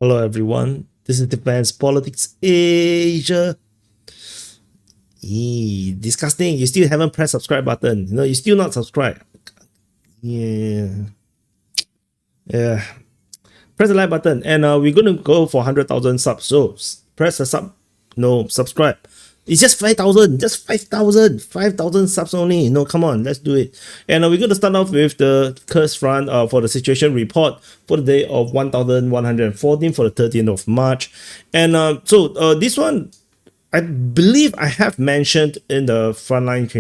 Hello everyone, this is Defense Politics Asia. Disgusting, you still haven't pressed subscribe button. No, you still not subscribed. Yeah. Yeah. Press the like button and we're gonna go for 100,000 subs. So press the sub. No, subscribe. It's just 5,000, just 5,000 subs only. No, come on, let's do it. And we're going to start off with the Kursk front for the situation report for the day of 1,114 for the 13th of March. And this one, I believe I have mentioned in the frontline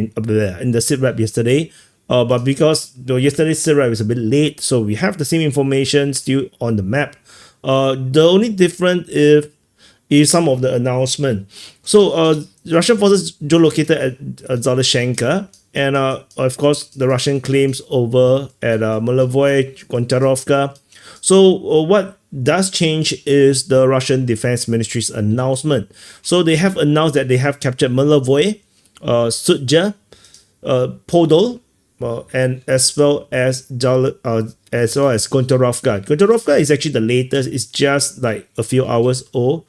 in the SITREP yesterday. But because yesterday's SITREP is a bit late, so we have the same information still on the map. The only difference is some of the announcement. So Russian forces geolocated at Zaporizhzhia, and of course the Russian claims over at Molovoy, Goncharovka. So what does change is the Russian Defense Ministry's announcement. So they have announced that they have captured Molovoy, SUDZHA, Podol, and as well as Goncharovka. Goncharovka is actually the latest. It's just like a few hours old.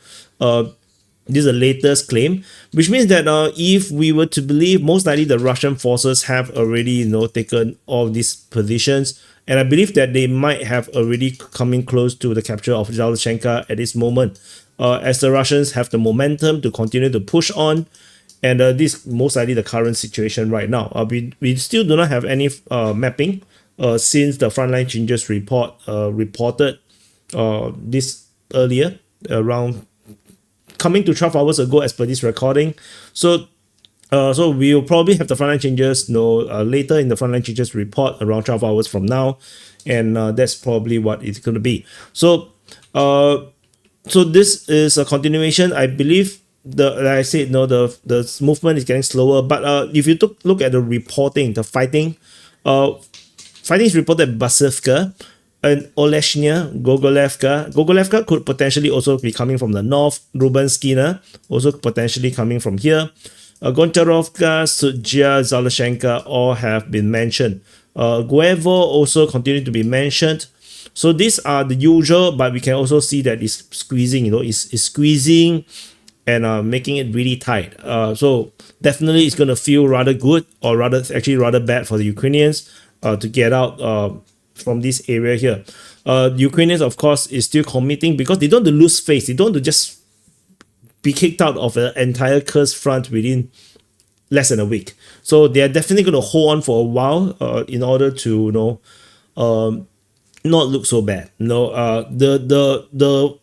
This is the latest claim, which means that if we were to believe, most likely the Russian forces have already taken all these positions, and I believe that they might have already coming close to the capture of Zaporizhzhia at this moment, as the Russians have the momentum to continue to push on. And this most likely the current situation right now. We still do not have any mapping since the frontline changes report reported this earlier, around coming to 12 hours ago as per this recording. So we'll probably have the frontline changes later in the frontline changes report around 12 hours from now, and that's probably what it's going to be. So this is a continuation. I believe like I said, the movement is getting slower. But if you look at the reporting, the fighting is reported at Bakhmut and Oleshnya, Gogolevka. Gogolevka could potentially also be coming from the north. Rubenskina also potentially coming from here. Goncharovka, SUDZHA, Zaporizhzhia all have been mentioned. Guevo also continue to be mentioned. So these are the usual, but we can also see that it's squeezing. It's squeezing and making it really tight. So definitely it's going to feel rather good, or rather bad for the Ukrainians to get out from this area here. Ukrainians, of course, is still committing because they don't want to lose face. They don't want to just be kicked out of the entire Kursk front within less than a week. So they are definitely going to hold on for a while in order to not look so bad. The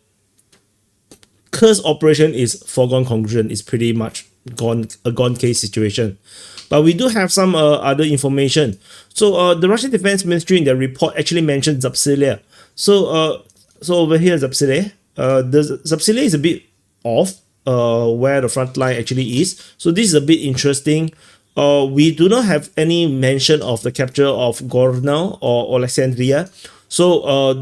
Kursk operation is foregone conclusion. It's pretty much a gone case situation. But we do have some other information. So the Russian Defense Ministry in their report actually mentioned Zaporizhzhia. So over here, Zaporizhzhia, the Zaporizhzhia is a bit off where the front line actually is. So this is a bit interesting. We do not have any mention of the capture of Gorno or Alexandria. So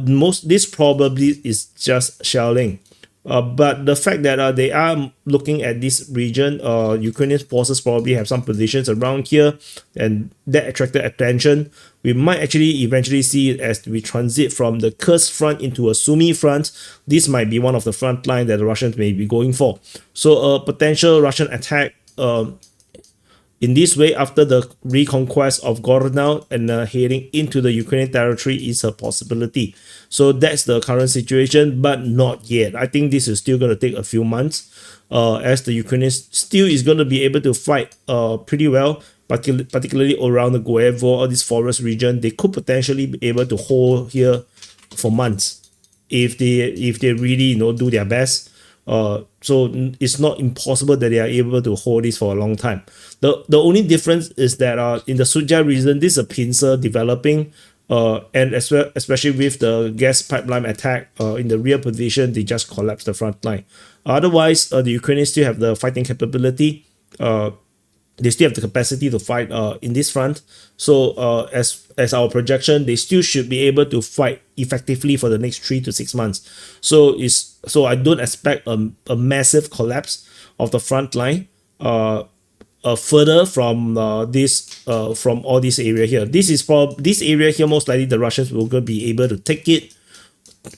this probably is just shelling. But the fact that they are looking at this region, Ukrainian forces probably have some positions around here, and that attracted attention. We might actually eventually see it as we transit from the Kursk front into a Sumy front. This might be one of the front line that the Russians may be going for. So a potential Russian attack in this way after the reconquest of Gorno and heading into the Ukrainian territory is a possibility. So that's the current situation, but not yet. I think this is still going to take a few months as the Ukrainians still is going to be able to fight pretty well, particularly around the Guevo or this forest region. They could potentially be able to hold here for months if they really do their best. So it's not impossible that they are able to hold this for a long time. The only difference is that in the SUDZHA region, this is a pincer developing, and as well, especially with the gas pipeline attack in the rear position, they just collapse the front line. Otherwise, the Ukrainians still have the fighting capability. They still have the capacity to fight in this front. So as our projection, they still should be able to fight effectively for the next 3 to 6 months. So I don't expect a massive collapse of the front line further from from all this area here. This area here, most likely the Russians will be able to take it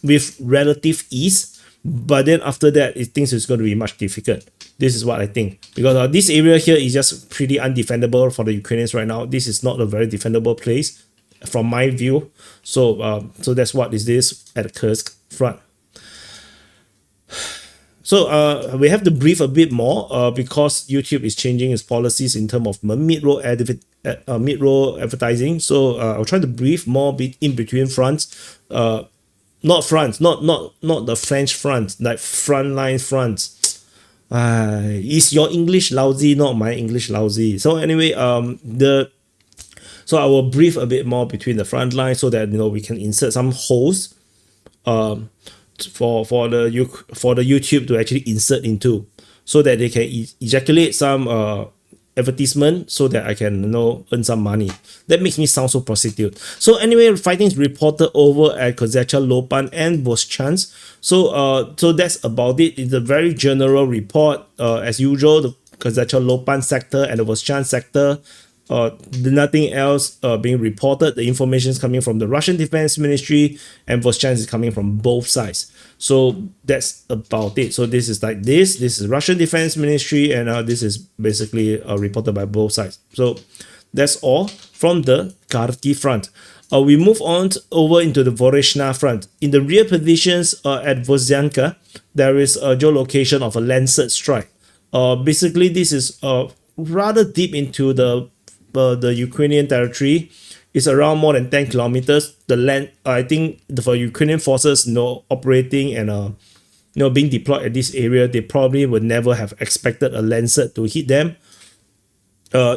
with relative ease. But then after that, things is going to be much difficult. This is what I think, because this area here is just pretty undefendable for the Ukrainians right now. This is not a very defendable place from my view. So so that's what is this at Kursk front. So we have to brief a bit more because YouTube is changing its policies in terms of mid-roll advertising. So I'll try to brief more in between fronts. Not fronts, not the French front, like frontline fronts. Is your English lousy? Not my English lousy. So anyway, so I will brief a bit more between the front line so that we can insert some holes for the YouTube to actually insert into, so that they can ejaculate some advertisement so that I can earn some money. That makes me sound so prostitute. So anyway, fighting is reported over at SUDZHA, Lopan and Voschansk. So that's about it. It's a very general report. As usual, the SUDZHA Lopan sector and the Voschansk sector, nothing else being reported. The information is coming from the Russian Defense Ministry, and Voschansk is coming from both sides. So that's about it. So this is like this is Russian Defense Ministry, and this is basically reported by both sides. So that's all from the Kharkiv front. We move on over into the Dvorichna front. In the rear positions at Vozianka, there is a geolocation of a Lancet strike. Basically, this is rather deep into the Ukrainian territory. It's around more than 10 kilometers. The land, I think, for Ukrainian forces, operating and being deployed at this area, they probably would never have expected a Lancet to hit them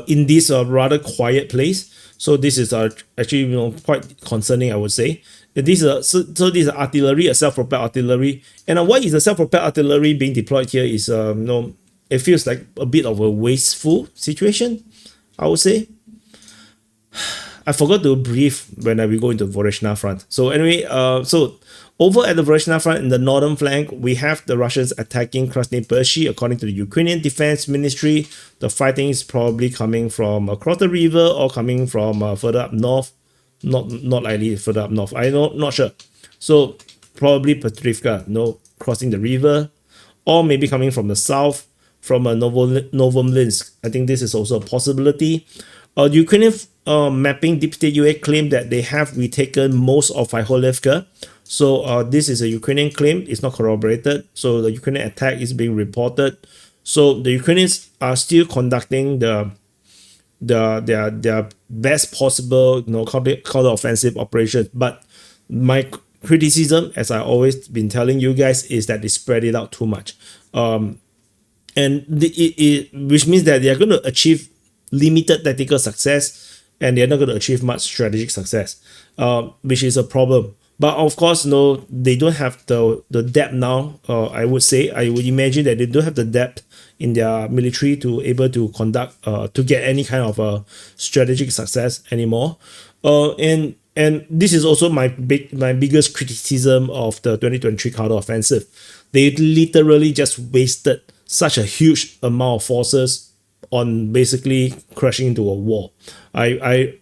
in this rather quiet place. So this is actually quite concerning, I would say. This is so this is artillery, a self-propelled artillery. And why is the self-propelled artillery being deployed here is it feels like a bit of a wasteful situation, I would say. I forgot to brief when we go into Dvorichna front. So anyway, so over at the Dvorichna front in the northern flank, we have the Russians attacking Krasny Pershi. According to the Ukrainian Defense Ministry, the fighting is probably coming from across the river or coming from further up north. Not likely further up north. Not sure. So probably Petrivka, crossing the river, or maybe coming from the south, from Novomlinsk. I think this is also a possibility. The Ukrainian mapping Deep State UA claim that they have retaken most of Fyholivka. So this is a Ukrainian claim. It's not corroborated. So the Ukrainian attack is being reported. So the Ukrainians are still conducting their best possible counter-offensive operations. But my criticism, as I always been telling you guys, is that they spread it out too much. Which means that they are going to achieve limited tactical success, and they're not going to achieve much strategic success, which is a problem. But of course, they don't have the depth now. I would imagine that they don't have the depth in their military to able to conduct to get any kind of a strategic success anymore. And this is also my biggest criticism of the 2023 counter-offensive. They literally just wasted such a huge amount of forces on basically crashing into a wall. I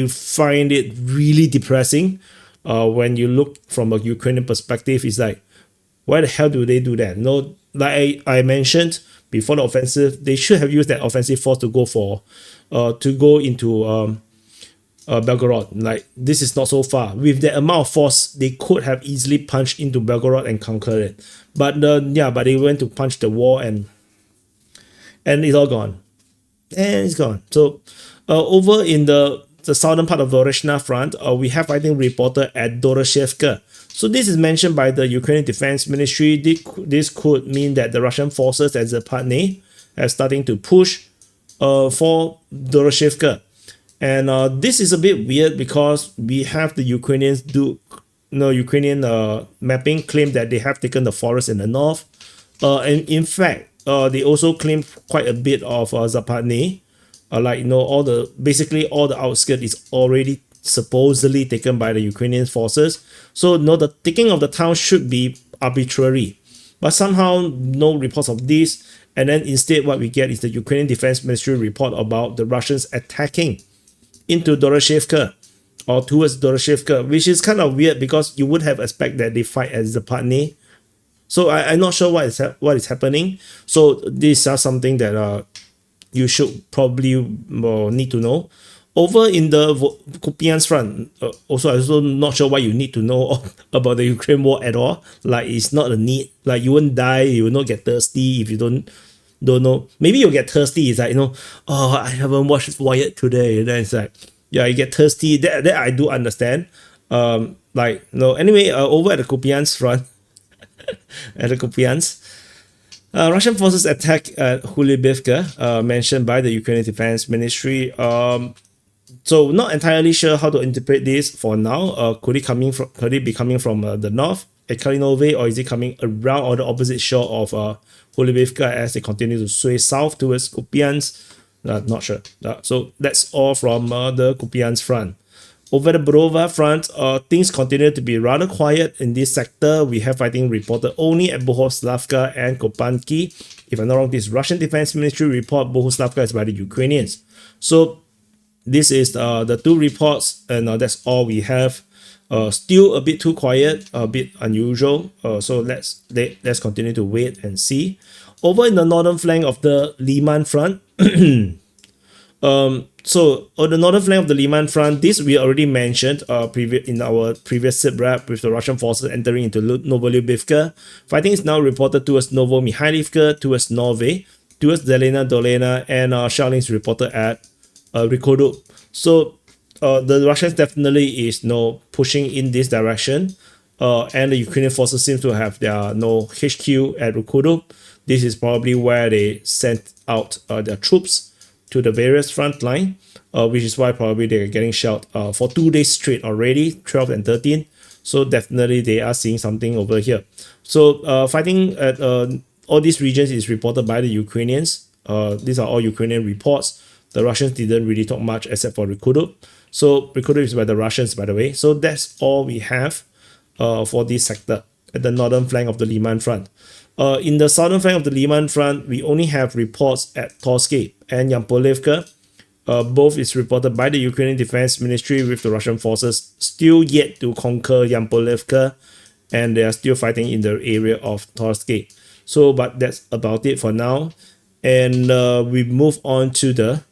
find it really depressing when you look from a Ukrainian perspective. It's like, why the hell do they do that? Like I mentioned before the offensive, they should have used that offensive force to go into Belgorod. Like, this is not so far. With the amount of force, they could have easily punched into Belgorod and conquered it. But they went to punch the wall, and it's all gone. And it's gone. So over in the southern part of the Dvorichna front, we have fighting reported at Doroshevka. So this is mentioned by the Ukrainian Defense Ministry. This could mean that the Russian forces at Zaporizhzhia are starting to push for Doroshevka. And this is a bit weird because we have the Ukrainians Ukrainian mapping claim that they have taken the forest in the north. And in fact, they also claim quite a bit of Zaporizhzhia. Basically all the outskirts is already supposedly taken by the Ukrainian forces. So the taking of the town should be arbitrary. But somehow no reports of this. And then instead what we get is the Ukrainian Defense Ministry report about the Russians attacking into Doroshevka or towards Doroshevka, which is kind of weird because you would have expected that they fight at Zaporizhzhia So I'm not sure what is happening. So these are something that you should probably need to know. Over in the Kupyansk front, also I'm also not sure why you need to know about the Ukraine war at all. Like it's not a need. Like you won't die, you will not get thirsty if you don't know. Maybe you'll get thirsty. It's like, you know, oh, I haven't watched Wired today. And then it's like, yeah, you get thirsty. That I do understand. Like no. Anyway, over at the Kupyansk front, at the Kupyansk. Russian forces attack at Fyholivka, mentioned by the Ukrainian Defense Ministry. So not entirely sure how to interpret this for now. Could it be coming from the north at Kalinove, or is it coming around on the opposite shore of Fyholivka as they continue to sway south towards Kupyansk? Not sure. So that's all from the Kupyansk front. Over the Borova front, things continue to be rather quiet in this sector. We have fighting reported only at Bohuslavka and Kopanki. If I'm not wrong, this Russian Defense Ministry report Bohuslavka is by the Ukrainians. So this is the two reports, and that's all we have. Still a bit too quiet, a bit unusual. So let's continue to wait and see. Over in the northern flank of the Liman front. So on the northern flank of the Liman front, this we already mentioned in our previous SITREP with the Russian forces entering into Novosilka. Fighting is now reported towards Novomihailivka, towards Nove, towards Delena Dolena, and shelling is reported at Rikodup. So the Russians definitely is pushing in this direction, and the Ukrainian forces seem to have their HQ at Rikodup. This is probably where they sent out their troops to the various front line, which is why probably they're getting shelled for 2 days straight already, 12 and 13. So definitely they are seeing something over here. So fighting at all these regions is reported by the Ukrainians. These are all Ukrainian reports. The Russians didn't really talk much except for Rikodup. So Rikodup is by the Russians, by the way. So that's all we have for this sector at the northern flank of the Liman front. In the southern flank of the Liman front, we only have reports at Toretsk and Zaporizhzhia. Both is reported by the Ukrainian Defense Ministry, with the Russian forces still yet to conquer Zaporizhzhia, and they are still fighting in the area of Toretsk. So, but that's about it for now. And we move on to the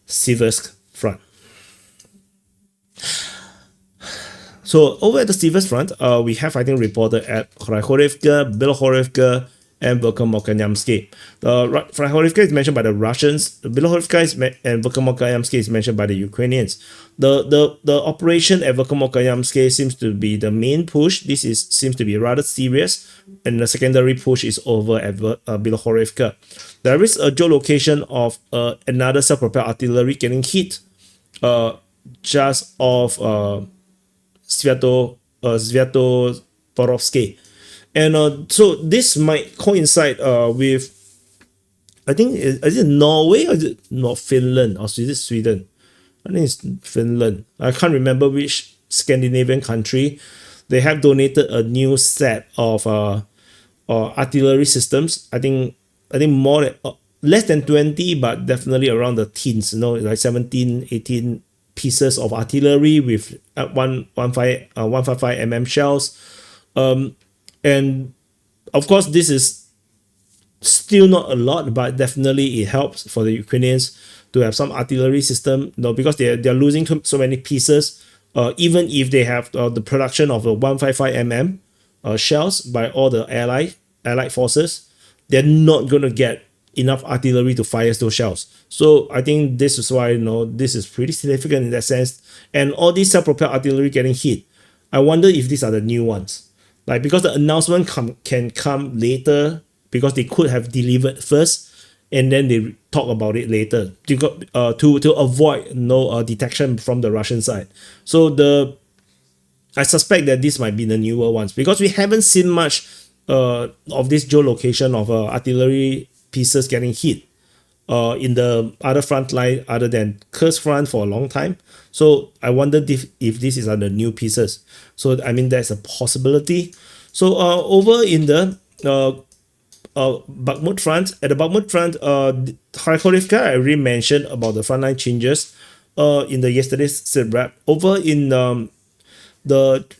Siversk front. So over at the Siversk front, we have fighting reported at Fyholivka, Belhorivka, and Verkhnokamianske. Fyholivka is mentioned by the Russians. Belhorivka and Verkhnokamianske is mentioned by the Ukrainians. The operation at Verkhnokamianske seems to be the main push. This seems to be rather serious, and the secondary push is over at Belhorivka. There is a geolocation of another self-propelled artillery getting hit just off Zaporizhzhia. And so this might coincide with, I think, is it Norway or is it not Finland, or is it Sweden? I think it's Finland. I can't remember which Scandinavian country. They have donated a new set of artillery systems. I think more than less than 20, but definitely around the teens, like 17, 18 pieces of artillery with 155 mm shells. And of course, this is still not a lot, but definitely it helps for the Ukrainians to have some artillery system, because they're losing so many pieces. Even if they have the production of the 155 mm shells by all the allied forces, they're not going to get enough artillery to fire those shells. So I think this is why this is pretty significant in that sense. And all these self-propelled artillery getting hit, I wonder if these are the new ones. Like, because the announcement can come later, because they could have delivered first and then they talk about it later to avoid detection from the Russian side. So I suspect that this might be the newer ones, because we haven't seen much of this geolocation of artillery pieces getting hit in the other front line other than Kursk front for a long time. So I wonder if this is the new pieces. So I mean, there's a possibility. So over in the Bakhmut front, at the Bakhmut front, Fyholivka, I already mentioned about the frontline changes in the yesterday's SITREP. Over in the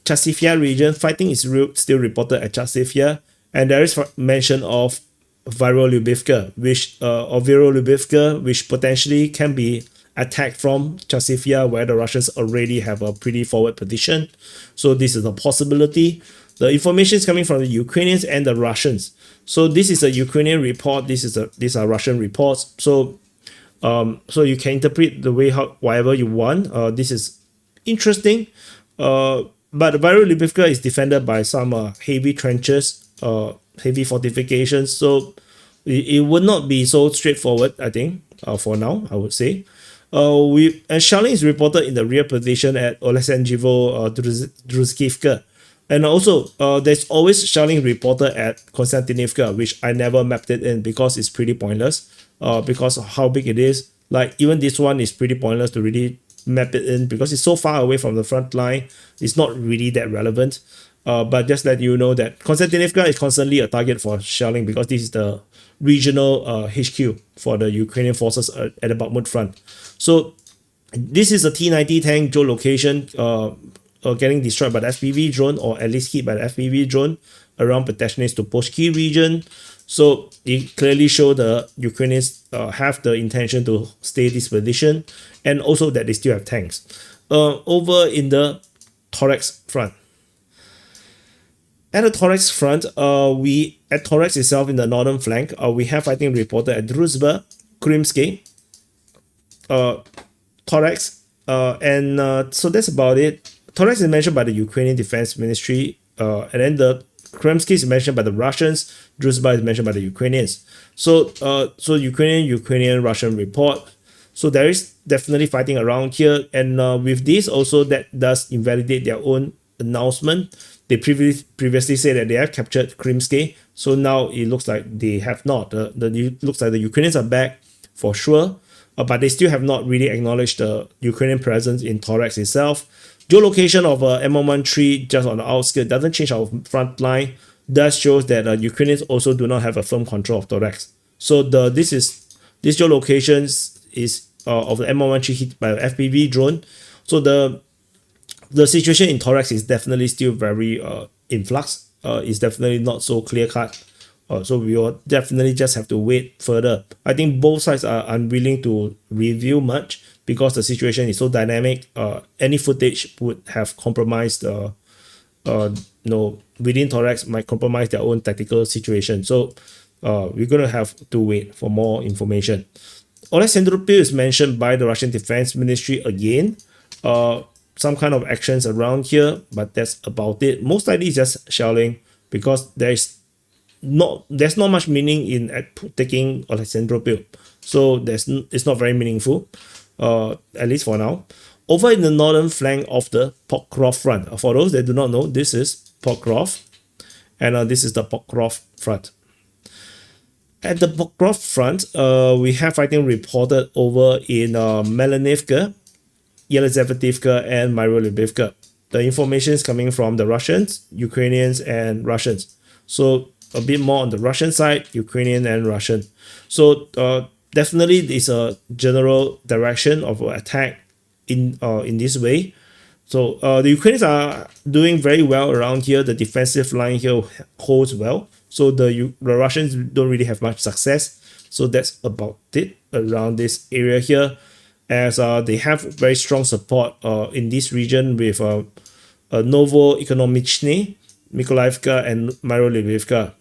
Chasivya region, fighting is still reported at Chasivya, And there is mention of Vyholivka, which potentially can be attacked from Chasivya, where the Russians already have a pretty forward position. So this is a possibility. The information is coming from the Ukrainians and the Russians. So this is a Ukrainian report. These are Russian reports. So you can interpret the way however you want. This is interesting. But Vyholivka is defended by some heavy trenches, heavy fortifications. So it would not be so straightforward, I think, for now, I would say. And shelling is reported in the rear position at Oleksandrivo Druzhkivka. And also, there's always shelling reported at Konstantinivka, which I never mapped it in because it's pretty pointless. Because of how big it is. Like, even this one is pretty pointless to really map it in because it's so far away from the front line. It's not really that relevant. But just let you know that Konstantinivka is constantly a target for shelling because this is the regional HQ for the Ukrainian forces at the Bakhmut front. So this is a T-90 tank geolocation getting destroyed by the FPV drone, or at least hit by the FPV drone around Petechny to Poshki region. So it clearly shows the Ukrainians have the intention to stay this position, and also that they still have tanks. Over in the Toretsk front. At the Toretsk front, at Toretsk itself in the northern flank, we have fighting reported at Druzhba, Krymsky, Toretsk, and so that's about it. Toretsk is mentioned by the Ukrainian Defense Ministry, and then the Krymsky is mentioned by the Russians, Druzhba is mentioned by the Ukrainians. So Ukrainian Russian report. So there is definitely fighting around here, and with this also that does invalidate their own announcement. They previously said that they have captured Krymsky, so now it looks like they have not. It looks like the Ukrainians are back for sure, but they still have not really acknowledged the Ukrainian presence in Toretsk itself. Geolocation of M113 just on the outskirts doesn't change our front line. That shows that Ukrainians also do not have a firm control of Toretsk. So this geolocation is of the M113 hit by an FPV drone. So the situation in Toretsk is definitely still very in flux. It's definitely not so clear cut. So we will definitely just have to wait further. I think both sides are unwilling to reveal much because the situation is so dynamic. Any footage would have compromised within Toretsk might compromise their own tactical situation. So we're going to have to wait for more information. Oleksandrivo is mentioned by the Russian Defense Ministry again. Some kind of actions around here, but that's about it. Most likely just shelling because there's not much meaning in taking Oleksandrivo. So it's not very meaningful, at least for now. Over in the northern flank of the Pokrovsk front. For those that do not know, this is Pokrovsk, and this is the Pokrovsk front. At the Pokrovsk front, we have fighting reported over in Melanivka, Yelizavetivka, and Vyholivka. The information is coming from the Russians, Ukrainians, and Russians. So a bit more on the Russian side, Ukrainian and Russian. So definitely it's a general direction of attack in this way. So the Ukrainians are doing very well around here. The defensive line here holds well. So the Russians don't really have much success. So that's about it around this area here, as they have very strong support in this region with Novoekonomichny, Mykolaievka, and Vyholivka.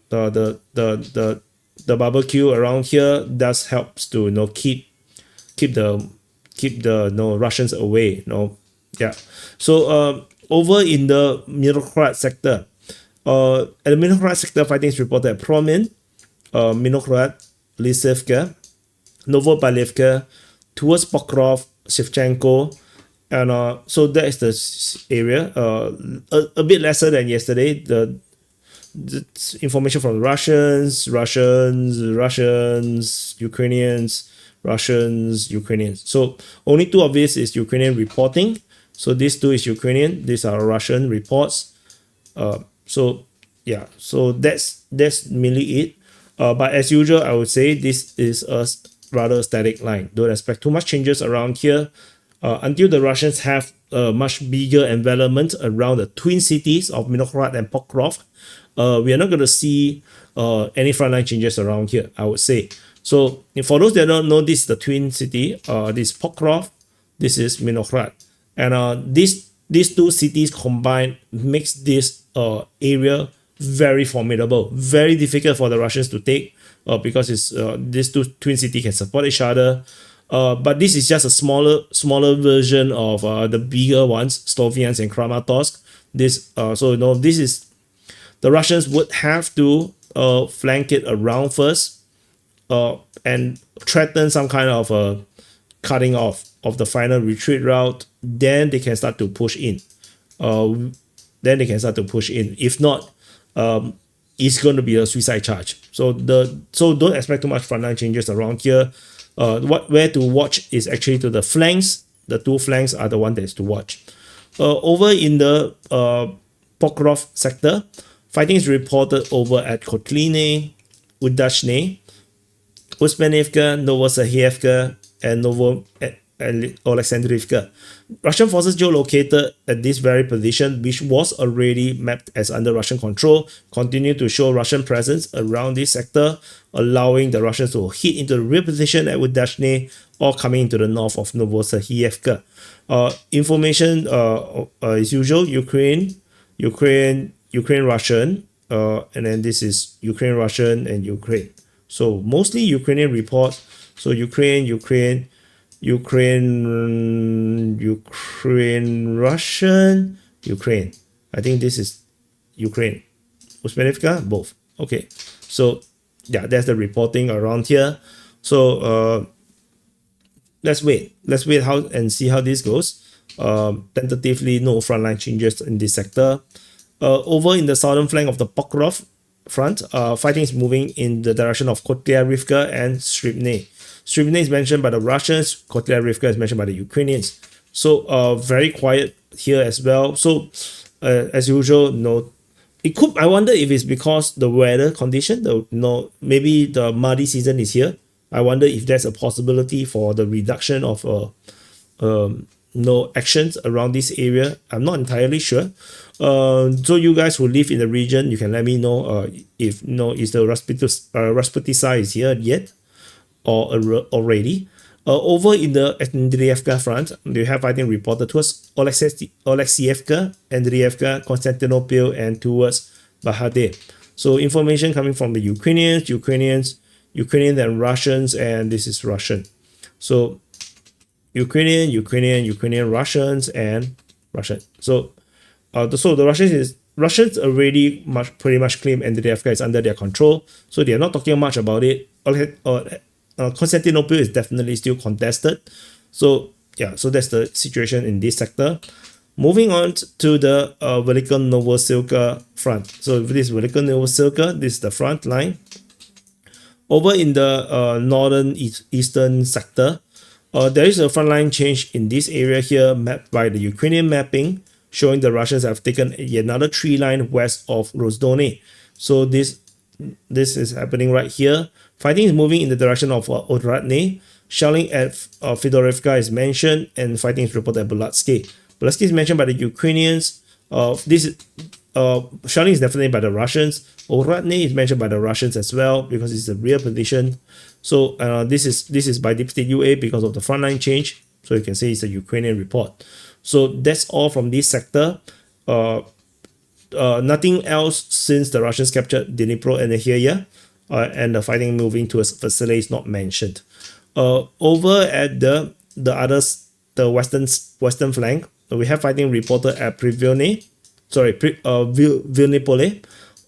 The barbecue around here does helps to keep the Russians away. Yeah. So over in the Minokhrad sector, at the Minokhrad sector, fighting is reported at Promin, Minokhrad, Lisivka, Novopalivka, towards Pokrovsk, Shevchenko, and so that is the area. A bit lesser than yesterday. The information from Russians, Ukrainians, Ukrainians. So only two of these is Ukrainian reporting. So these two is Ukrainian. These are Russian reports. So yeah. So that's mainly it. But as usual, I would say this is a rather static line. Don't expect too much changes around here until the Russians have a much bigger envelopment around the twin cities of Vinogorod and Pokrovsk. We are not going to see any frontline changes around here, I would say. So for those that don't know, this is the twin city. This is Pokrovsk, this is Vinogorod, and these two cities combined makes this area very formidable, very difficult for the Russians to take, because it's these two twin cities can support each other. But this is just a smaller version of the bigger ones, Sloviansk and Kramatorsk. This is the Russians would have to flank it around first, and threaten some kind of cutting off of the final retreat route. Then they can start to push in. If not, it's going to be a suicide charge. So don't expect too much frontline changes around here. Where to watch is actually to the flanks. The two flanks are the one that's to watch. Over in the Pokrovsk sector, fighting is reported over at Kotline, Udachne, Uspenivka, Novosilka, and Alexandrivka. Russian forces geolocated at this very position, which was already mapped as under Russian control, continue to show Russian presence around this sector, allowing the Russians to hit into the real position at Udachne or coming into the north of Novosilka. Information as usual, Ukraine, Russian, and then this is Ukraine, Russian, and Ukraine. So mostly Ukrainian reports. So Ukraine, Russian, Ukraine. I think this is Ukraine. Uspenivka, both. Okay. So yeah, that's the reporting around here. So let's wait and see how this goes. Tentatively, no frontline changes in this sector. Over in the southern flank of the Pokrovsk front, fighting is moving in the direction of Kotlярivka and Strypne. Strypne is mentioned by the Russians, Kotlярivka is mentioned by the Ukrainians. So very quiet here as well. So as usual, no. I wonder if it's because the weather condition, maybe the muddy season is here. I wonder if there's a possibility for the reduction of actions around this area. I'm not entirely sure. So you guys who live in the region, you can let me know if is the Rasputitsa is here yet or already. Over in the Andriivka front, they have fighting reported towards Oleksievka, Andriivka, Constantinople, and towards Bakhmut. So information coming from the Ukrainians and Russians, and this is Russian. So Ukrainian, Russians, and Russian. So the Russians already pretty much claim Andriivka is under their control. So they are not talking much about it. Constantinople is definitely still contested. So yeah, so that's the situation in this sector. Moving on to the Velyka Novosilka front. So this is Velyka Novosilka, this is the front line. Over in the northern eastern sector, there is a frontline change in this area here mapped by the Ukrainian mapping, showing the Russians have taken yet another tree line west of Rozdone. So this is happening right here. Fighting is moving in the direction of Odradne. Shelling at Fyholivka is mentioned, and fighting is reported at Belatsky. Belatsky is mentioned by the Ukrainians. Shelling is definitely by the Russians. Odradne is mentioned by the Russians as well because it's the real position. So this is by Deep State UA because of the frontline change. So you can say it's a Ukrainian report. So that's all from this sector. Nothing else since the Russians captured Dnipro and Nahia, and the fighting moving towards Vasily is not mentioned. Over at the western flank, we have fighting reported at Vilnipole,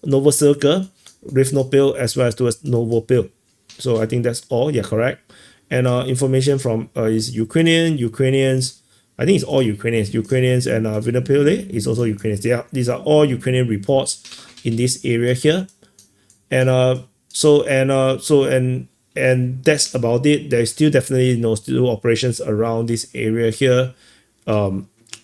Novosilka, Rivnopil, as well as towards Novopil. So I think that's all. Yeah, correct. And information from is Ukrainians. I think it's all Ukrainians, and Vinopil is also Ukrainians. These are all Ukrainian reports in this area here, and that's about it. There's still definitely still operations around this area here.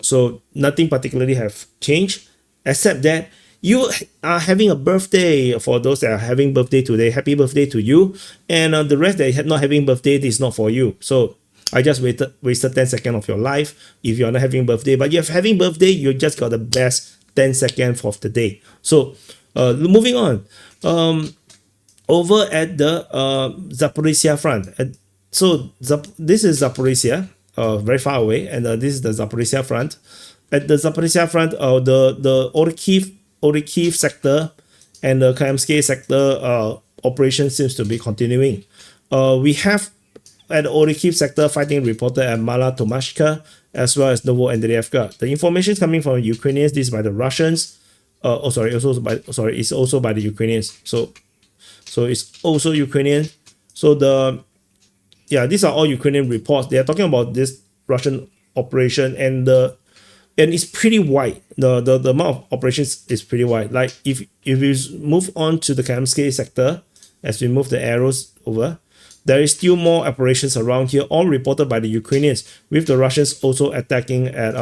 So nothing particularly have changed, except that you are having a birthday. For those that are having birthday today, happy birthday to you. And the rest that are not having birthday, this is not for you. So I just wasted 10 seconds of your life if you're not having birthday. But if you're having birthday, you just got the best 10 seconds of the day. So moving on. Over at the Zaporizhzhia front. So this is Zaporizhzhia, very far away, and this is the Zaporizhzhia front. At the Zaporizhzhia front, the Orikhiv sector and the Kupyansk sector operation seems to be continuing. We have at the Orikhiv sector fighting reported at Mala Tomashka as well as Novoandreevka. The information is coming from Ukrainians. This is by the Russians. It's also by the Ukrainians. So it's also Ukrainian. So these are all Ukrainian reports. They are talking about this Russian operation, and it's pretty wide. The amount of operations is pretty wide. Like if we move on to the Kupyansk sector, as we move the arrows over, there is still more operations around here, all reported by the Ukrainians, with the Russians also attacking at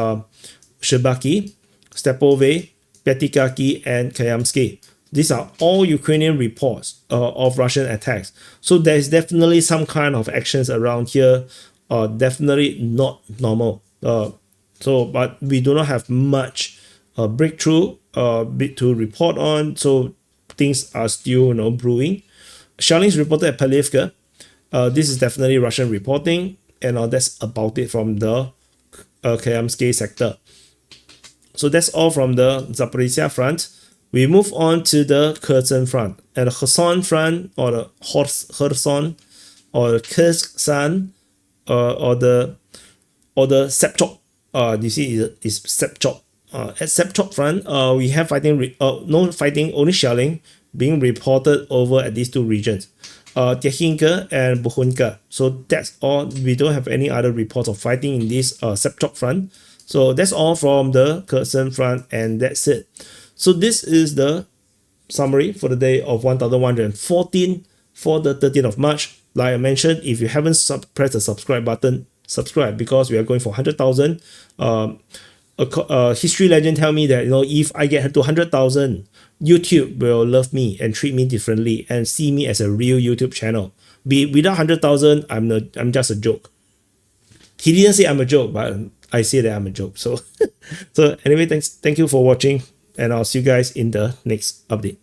Shebaki, Stepove, Petikaki, and Kupyansk. These are all Ukrainian reports of Russian attacks. So there's definitely some kind of actions around here, definitely not normal. But we do not have much breakthrough to report on. So things are still brewing. Shelling is reported at Fyholivka. This is definitely Russian reporting, and that's about it from the Kupyansk sector. So that's all from the Zaporizhzhia front. We move on to the Kherson front. At the Kherson front, or the Kherson, or the Kursk or the Sepchok. You see, it's Sepchok. At Sepchok front, we have no fighting, only shelling being reported over at these two regions, Tyakhinka and Bakhmut. So that's all. We don't have any other reports of fighting in this Sepchok front. So that's all from the Kherson front, and that's it. So this is the summary for the day of 1114 for the 13th of March. Like I mentioned, if you haven't pressed the subscribe button, subscribe, because we are going for 100,000. A history legend tell me that if I get to 100,000, YouTube will love me and treat me differently and see me as a real YouTube channel. Without 100,000, I'm just a joke. He didn't say I'm a joke, but I say that I'm a joke. So anyway, thank you for watching, and I'll see you guys in the next update.